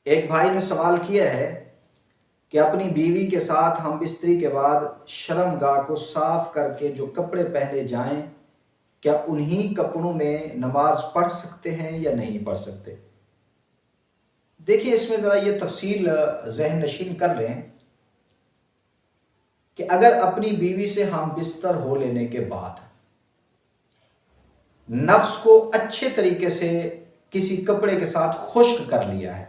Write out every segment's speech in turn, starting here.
ایک بھائی نے سوال کیا ہے کہ اپنی بیوی کے ساتھ ہم بستری کے بعد شرمگاہ کو صاف کر کے جو کپڑے پہنے جائیں کیا انہی کپڑوں میں نماز پڑھ سکتے ہیں یا نہیں پڑھ سکتے؟ دیکھیے اس میں ذرا یہ تفصیل ذہن نشین کر لیں کہ اگر اپنی بیوی سے ہم بستر ہو لینے کے بعد نفس کو اچھے طریقے سے کسی کپڑے کے ساتھ خشک کر لیا ہے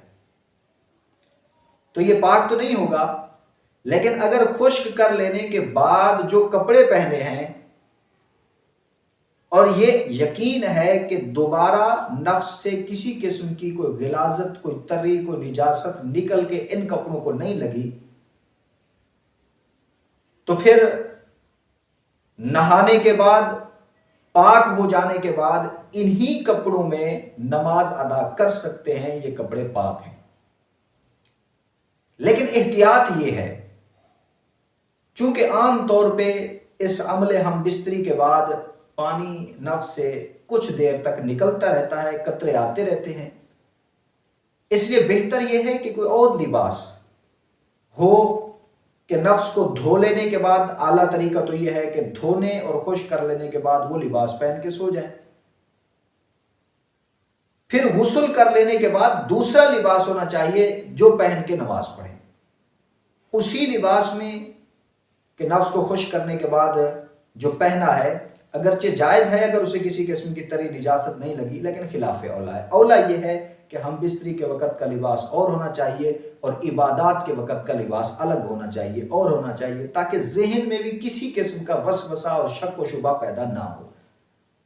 تو یہ پاک تو نہیں ہوگا، لیکن اگر خشک کر لینے کے بعد جو کپڑے پہنے ہیں اور یہ یقین ہے کہ دوبارہ نفس سے کسی قسم کی کوئی غلاظت، کوئی تری، کوئی نجاست نکل کے ان کپڑوں کو نہیں لگی، تو پھر نہانے کے بعد، پاک ہو جانے کے بعد انہی کپڑوں میں نماز ادا کر سکتے ہیں، یہ کپڑے پاک ہیں۔ لیکن احتیاط یہ ہے، چونکہ عام طور پہ اس عمل ہم بستری کے بعد پانی نفس سے کچھ دیر تک نکلتا رہتا ہے، قطرے آتے رہتے ہیں، اس لیے بہتر یہ ہے کہ کوئی اور لباس ہو کہ نفس کو دھو لینے کے بعد، اعلیٰ طریقہ تو یہ ہے کہ دھونے اور خشک کر لینے کے بعد وہ لباس پہن کے سو جائیں، پھر غسل کر لینے کے بعد دوسرا لباس ہونا چاہیے جو پہن کے نماز پڑھیں، اسی لباس میں کہ نفس کو خشک کرنے کے بعد جو پہنا ہے اگرچہ جائز ہے اگر اسے کسی قسم کی تری نجاست نہیں لگی، لیکن خلاف اولا ہے۔ اولا یہ ہے کہ ہم بستری کے وقت کا لباس اور ہونا چاہیے اور عبادات کے وقت کا لباس الگ ہونا چاہیے اور ہونا چاہیے، تاکہ ذہن میں بھی کسی قسم کا وسوسہ اور شک و شبہ پیدا نہ ہو۔